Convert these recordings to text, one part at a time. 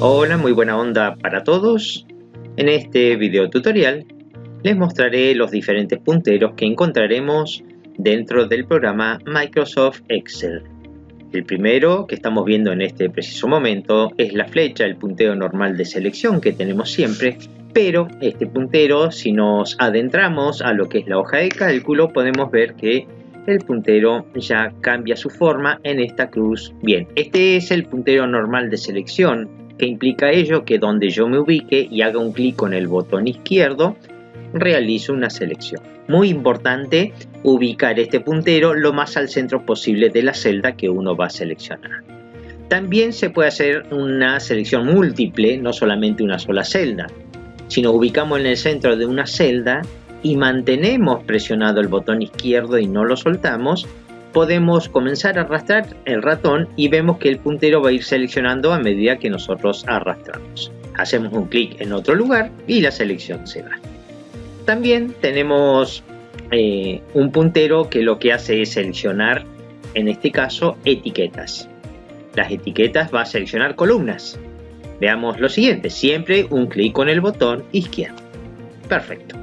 Hola, muy buena onda para todos. En este video tutorial les mostraré los diferentes punteros que encontraremos dentro del programa Microsoft Excel. El primero que estamos viendo en este preciso momento es la flecha, el puntero normal de selección que tenemos siempre, pero este puntero, si nos adentramos a lo que es la hoja de cálculo, podemos ver que el puntero ya cambia su forma en esta cruz. Bien, este es el puntero normal de selección, que implica ello que donde yo me ubique y haga un clic con el botón izquierdo, realizo una selección. Muy importante ubicar este puntero lo más al centro posible de la celda que uno va a seleccionar. También se puede hacer una selección múltiple, no solamente una sola celda. Si nos ubicamos en el centro de una celda y mantenemos presionado el botón izquierdo y no lo soltamos, podemos comenzar a arrastrar el ratón y vemos que el puntero va a ir seleccionando a medida que nosotros arrastramos. Hacemos un clic en otro lugar y la selección se va. También tenemos un puntero que lo que hace es seleccionar, en este caso, etiquetas. Las etiquetas va a seleccionar columnas. Veamos lo siguiente, siempre un clic con el botón izquierdo. Perfecto,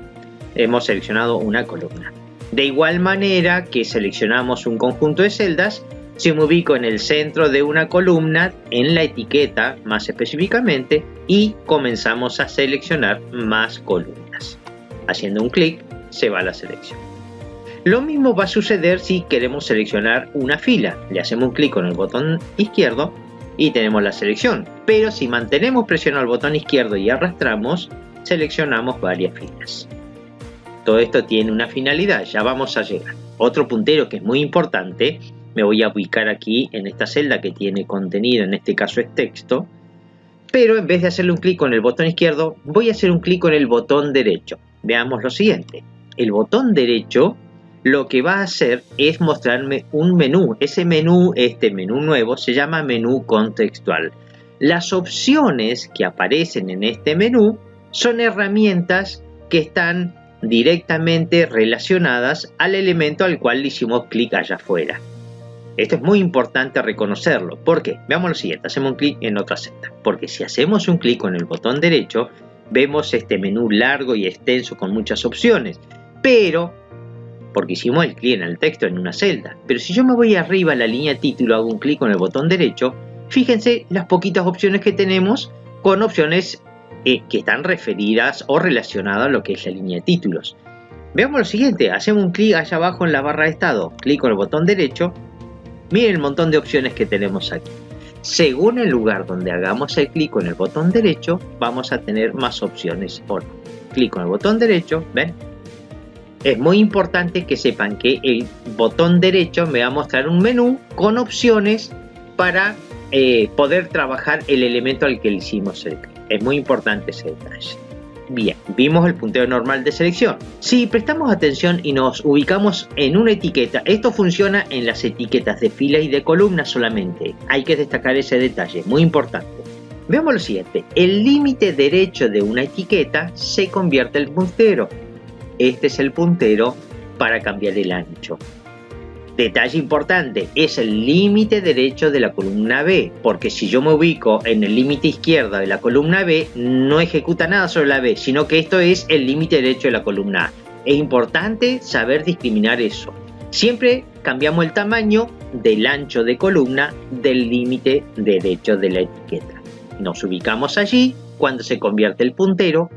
hemos seleccionado una columna. De igual manera que seleccionamos un conjunto de celdas, si me ubico en el centro de una columna, en la etiqueta más específicamente, y comenzamos a seleccionar más columnas. Haciendo un clic, se va la selección. Lo mismo va a suceder si queremos seleccionar una fila. Le hacemos un clic con el botón izquierdo y tenemos la selección. Pero si mantenemos presionado el botón izquierdo y arrastramos, seleccionamos varias filas. Todo esto tiene una finalidad, ya vamos a llegar. Otro puntero que es muy importante, me voy a ubicar aquí en esta celda que tiene contenido, en este caso es texto, pero en vez de hacerle un clic con el botón izquierdo, voy a hacer un clic con el botón derecho. Veamos lo siguiente, el botón derecho lo que va a hacer es mostrarme un menú. Ese menú, este menú nuevo, se llama menú contextual. Las opciones que aparecen en este menú son herramientas que están directamente relacionadas al elemento al cual le hicimos clic allá afuera. Esto es muy importante reconocerlo. ¿Por qué? Veamos lo siguiente, hacemos un clic en otra celda. Porque si hacemos un clic con el botón derecho, vemos este menú largo y extenso con muchas opciones. Pero, porque hicimos el clic en el texto en una celda. Pero si yo me voy arriba a la línea título, hago un clic con el botón derecho, fíjense las poquitas opciones que tenemos con opciones que están referidas o relacionadas a lo que es la línea de títulos. Veamos lo siguiente, hacemos un clic allá abajo en la barra de estado, clic con el botón derecho, miren el montón de opciones que tenemos aquí. Según el lugar donde hagamos el clic con el botón derecho, vamos a tener más opciones o no. Clic con el botón derecho, ¿ven? Es muy importante que sepan que el botón derecho me va a mostrar un menú con opciones para poder trabajar el elemento al que le hicimos el clic. Es muy importante ese detalle. Bien, vimos el puntero normal de selección. Si prestamos atención y nos ubicamos en una etiqueta, esto funciona en las etiquetas de fila y de columna solamente. Hay que destacar ese detalle, muy importante. Veamos lo siguiente, el límite derecho de una etiqueta se convierte en puntero. Este es el puntero para cambiar el ancho. Detalle importante, es el límite derecho de la columna B, porque si yo me ubico en el límite izquierdo de la columna B, no ejecuta nada sobre la B, sino que esto es el límite derecho de la columna A. Es importante saber discriminar eso. Siempre cambiamos el tamaño del ancho de columna del límite derecho de la etiqueta. Nos ubicamos allí, cuando se convierte el puntero,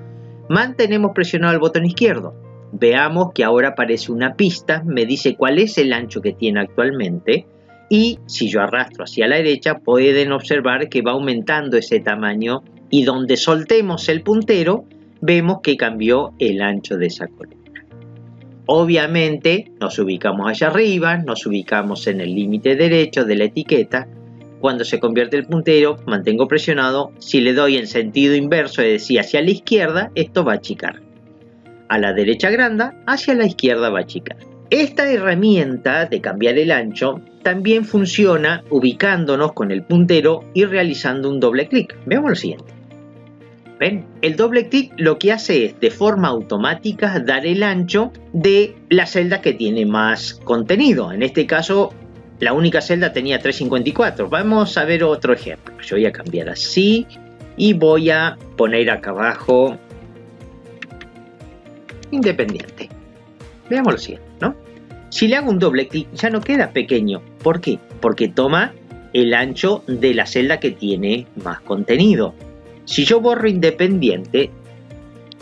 mantenemos presionado el botón izquierdo. Veamos que ahora aparece una pista, me dice cuál es el ancho que tiene actualmente y si yo arrastro hacia la derecha pueden observar que va aumentando ese tamaño y donde soltemos el puntero vemos que cambió el ancho de esa columna. Obviamente nos ubicamos allá arriba, nos ubicamos en el límite derecho de la etiqueta. Cuando se convierte el puntero mantengo presionado, si le doy en sentido inverso, es decir hacia la izquierda, esto va a achicar. A la derecha agranda, hacia la izquierda va a achicar. Esta herramienta de cambiar el ancho también funciona ubicándonos con el puntero y realizando un doble clic. Veamos lo siguiente. ¿Ven? El doble clic lo que hace es de forma automática dar el ancho de la celda que tiene más contenido. En este caso la única celda tenía 354. Vamos a ver otro ejemplo. Yo voy a cambiar así y voy a poner acá abajo independiente. Veamos lo siguiente, ¿no? Si le hago un doble clic ya no queda pequeño. ¿Por qué? Porque toma el ancho de la celda que tiene más contenido. Si yo borro independiente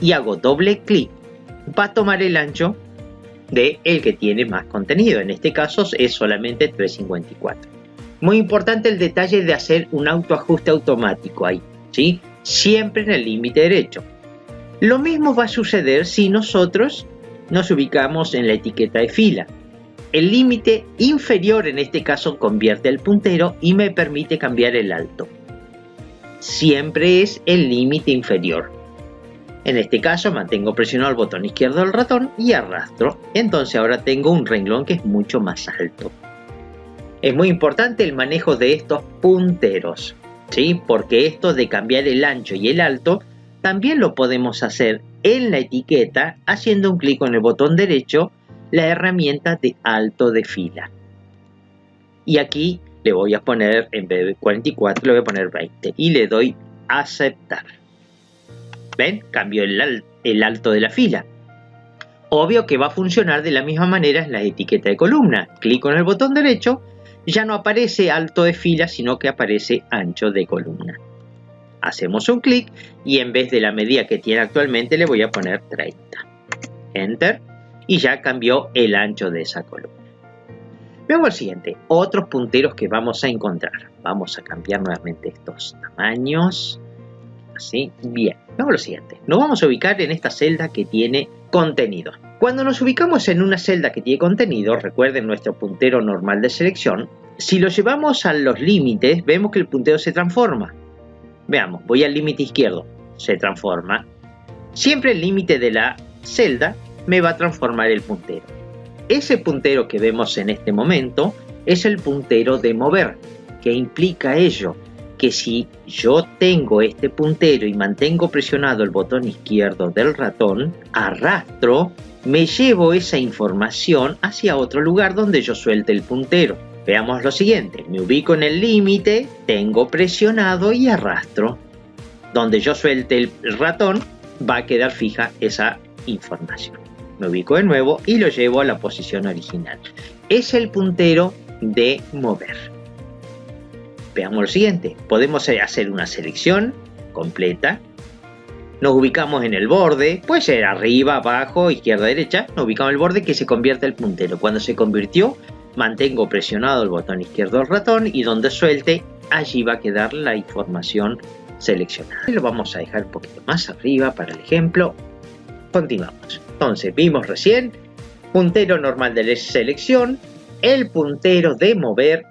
y hago doble clic, va a tomar el ancho de el que tiene más contenido. En este caso es solamente 354. Muy importante el detalle de hacer un autoajuste automático ahí, ¿sí? Siempre en el límite derecho. Lo mismo va a suceder si nosotros nos ubicamos en la etiqueta de fila. El límite inferior en este caso convierte el puntero y me permite cambiar el alto. Siempre es el límite inferior. En este caso mantengo presionado el botón izquierdo del ratón y arrastro. Entonces ahora tengo un renglón que es mucho más alto. Es muy importante el manejo de estos punteros, ¿sí? Porque esto de cambiar el ancho y el alto también lo podemos hacer en la etiqueta haciendo un clic con el botón derecho, la herramienta de alto de fila. Y aquí le voy a poner, en vez de 44, le voy a poner 20 y le doy aceptar. ¿Ven? Cambio el alto de la fila. Obvio que va a funcionar de la misma manera en la etiqueta de columna. Clic con el botón derecho, ya no aparece alto de fila, sino que aparece ancho de columna. Hacemos un clic y en vez de la medida que tiene actualmente le voy a poner 30. Enter y ya cambió el ancho de esa columna. Veamos el siguiente, otros punteros que vamos a encontrar. Vamos a cambiar nuevamente estos tamaños. Así, bien. Veamos lo siguiente, nos vamos a ubicar en esta celda que tiene contenido. Cuando nos ubicamos en una celda que tiene contenido, recuerden nuestro puntero normal de selección, si lo llevamos a los límites, vemos que el puntero se transforma. Veamos, voy al límite izquierdo, se transforma. Siempre el límite de la celda me va a transformar el puntero. Ese puntero que vemos en este momento es el puntero de mover. ¿Qué implica ello? Que si yo tengo este puntero y mantengo presionado el botón izquierdo del ratón, arrastro, me llevo esa información hacia otro lugar donde yo suelte el puntero. Veamos lo siguiente, me ubico en el límite, tengo presionado y arrastro. Donde yo suelte el ratón, va a quedar fija esa información. Me ubico de nuevo y lo llevo a la posición original. Es el puntero de mover. Veamos lo siguiente, podemos hacer una selección completa. Nos ubicamos en el borde, puede ser arriba, abajo, izquierda, derecha. Nos ubicamos en el borde que se convierte el puntero. Cuando se convirtió, mantengo presionado el botón izquierdo del ratón y donde suelte, allí va a quedar la información seleccionada. Y lo vamos a dejar un poquito más arriba para el ejemplo. Continuamos. Entonces, vimos recién puntero normal de selección, el puntero de mover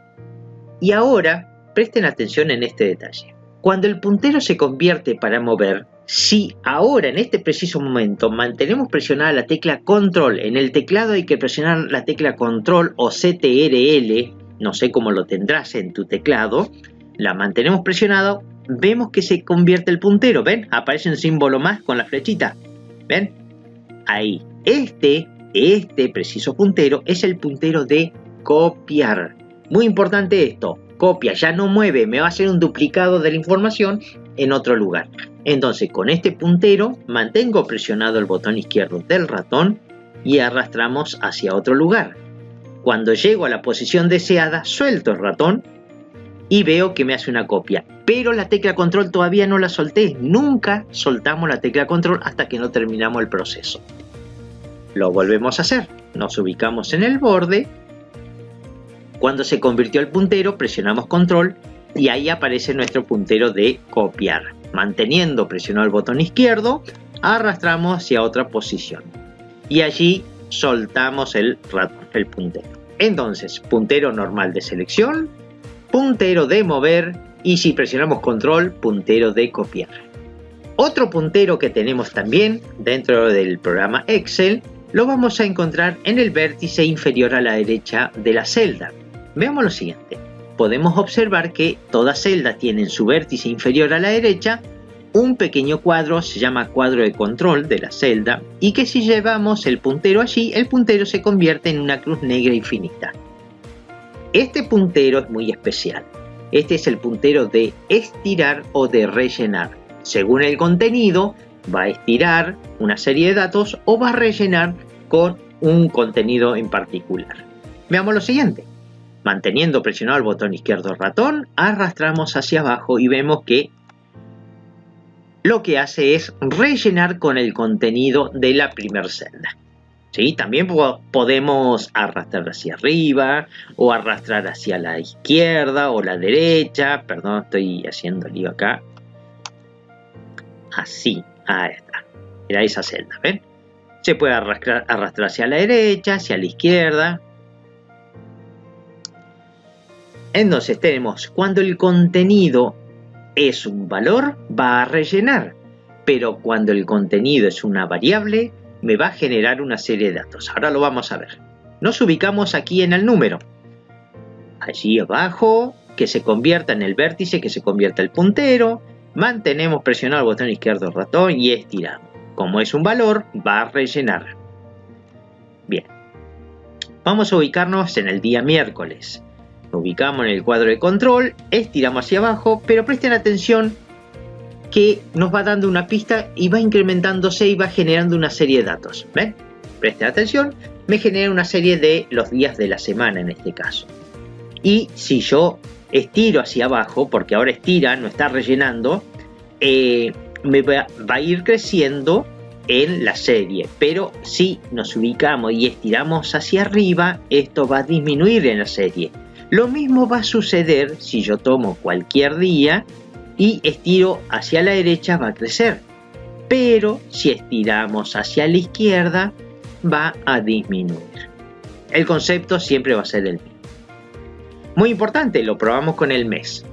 y ahora presten atención en este detalle. Cuando el puntero se convierte para mover, si ahora en este preciso momento mantenemos presionada la tecla control, en el teclado hay que presionar la tecla control o CTRL, no sé cómo lo tendrás en tu teclado, la mantenemos presionado, vemos que se convierte el puntero, ¿ven? Aparece un símbolo más con la flechita, ¿ven? Ahí, este preciso puntero es el puntero de copiar. Muy importante esto, copia, ya no mueve, me va a hacer un duplicado de la información en otro lugar. Entonces con este puntero mantengo presionado el botón izquierdo del ratón y arrastramos hacia otro lugar. Cuando llego a la posición deseada, suelto el ratón y veo que me hace una copia. Pero la tecla control todavía no la solté. Nunca soltamos la tecla control hasta que no terminamos el proceso. Lo volvemos a hacer. Nos ubicamos en el borde. Cuando se convirtió el puntero, presionamos control y ahí aparece nuestro puntero de copiar. Manteniendo presionado el botón izquierdo, arrastramos hacia otra posición. Y allí soltamos el puntero. Entonces, puntero normal de selección, puntero de mover y si presionamos control, puntero de copiar. Otro puntero que tenemos también dentro del programa Excel lo vamos a encontrar en el vértice inferior a la derecha de la celda. Veamos lo siguiente. Podemos observar que toda celda tiene en su vértice inferior a la derecha un pequeño cuadro, se llama cuadro de control de la celda, y que si llevamos el puntero allí, el puntero se convierte en una cruz negra infinita. Este puntero es muy especial. Este es el puntero de estirar o de rellenar. Según el contenido, va a estirar una serie de datos o va a rellenar con un contenido en particular. Veamos lo siguiente. Manteniendo presionado el botón izquierdo ratón, arrastramos hacia abajo y vemos que lo que hace es rellenar con el contenido de la primera celda. ¿Sí? También podemos arrastrar hacia arriba o arrastrar hacia la izquierda o la derecha. Perdón, estoy haciendo lío acá. Así, ahí está. Era esa celda, ¿ven? Se puede arrastrar hacia la derecha, hacia la izquierda. Entonces tenemos, cuando el contenido es un valor, va a rellenar. Pero cuando el contenido es una variable, me va a generar una serie de datos. Ahora lo vamos a ver. Nos ubicamos aquí en el número. Allí abajo, que se convierta en el vértice, que se convierta el puntero. Mantenemos presionado el botón izquierdo del ratón y estiramos. Como es un valor, va a rellenar. Bien. Vamos a ubicarnos en el día miércoles. Nos ubicamos en el cuadro de control, estiramos hacia abajo, pero presten atención que nos va dando una pista y va incrementándose y va generando una serie de datos. ¿Ven? Presten atención, me genera una serie de los días de la semana en este caso. Y si yo estiro hacia abajo, porque ahora estira, no está rellenando, me va a ir creciendo en la serie. Pero si nos ubicamos y estiramos hacia arriba, esto va a disminuir en la serie. Lo mismo va a suceder si yo tomo cualquier día y estiro hacia la derecha, va a crecer. Pero si estiramos hacia la izquierda, va a disminuir. El concepto siempre va a ser el mismo. Muy importante, lo probamos con el mes.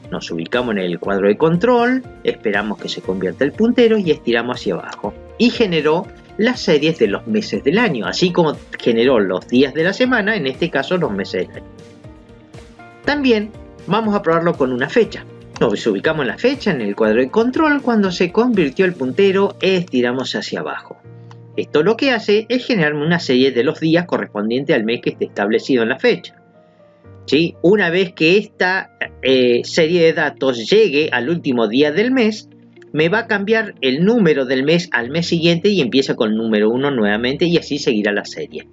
Nos ubicamos en el cuadro de control, esperamos que se convierta el puntero y estiramos hacia abajo. Y generó las series de los meses del año, así como generó los días de la semana, en este caso los meses del año. También vamos a probarlo con una fecha. Nos ubicamos en la fecha en el cuadro de control, cuando se convirtió el puntero, estiramos hacia abajo. Esto lo que hace es generarme una serie de los días correspondientes al mes que esté establecido en la fecha. ¿Sí? Una vez que esta serie de datos llegue al último día del mes, me va a cambiar el número del mes al mes siguiente y empieza con el número 1 nuevamente y así seguirá la serie.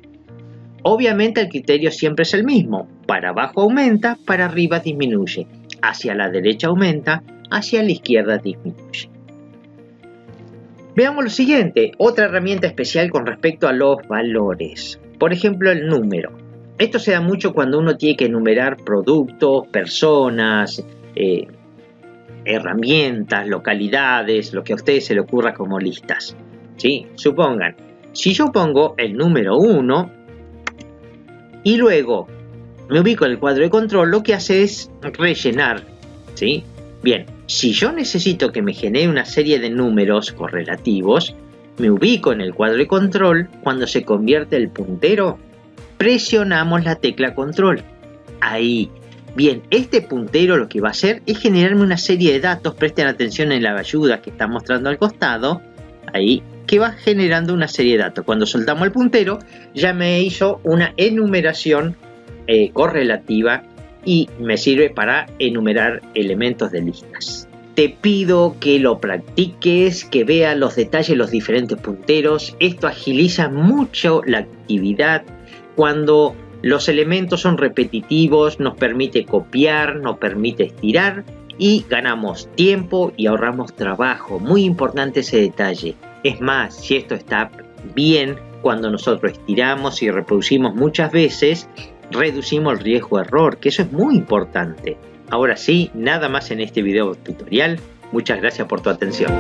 Obviamente el criterio siempre es el mismo. Para abajo aumenta, para arriba disminuye. Hacia la derecha aumenta, hacia la izquierda disminuye. Veamos lo siguiente, otra herramienta especial con respecto a los valores. Por ejemplo, el número. Esto se da mucho cuando uno tiene que enumerar productos, personas, herramientas, localidades, lo que a ustedes se les ocurra como listas. ¿Sí? Supongan, si yo pongo el número 1 y luego me ubico en el cuadro de control, lo que hace es rellenar. ¿Sí? Bien, si yo necesito que me genere una serie de números correlativos, me ubico en el cuadro de control. Cuando se convierte el puntero, presionamos la tecla control. Ahí. Bien, este puntero lo que va a hacer es generarme una serie de datos. Presten atención en la ayuda que está mostrando al costado. Ahí. Que va generando una serie de datos. Cuando soltamos el puntero, ya me hizo una enumeración correlativa y me sirve para enumerar elementos de listas. Te pido que lo practiques, que veas los detalles, los diferentes punteros. Esto agiliza mucho la actividad. Cuando los elementos son repetitivos, nos permite copiar, nos permite estirar y ganamos tiempo y ahorramos trabajo. Muy importante ese detalle. Es más, si esto está bien, cuando nosotros estiramos y reproducimos muchas veces, reducimos el riesgo de error, que eso es muy importante. Ahora sí, nada más en este video tutorial. Muchas gracias por tu atención.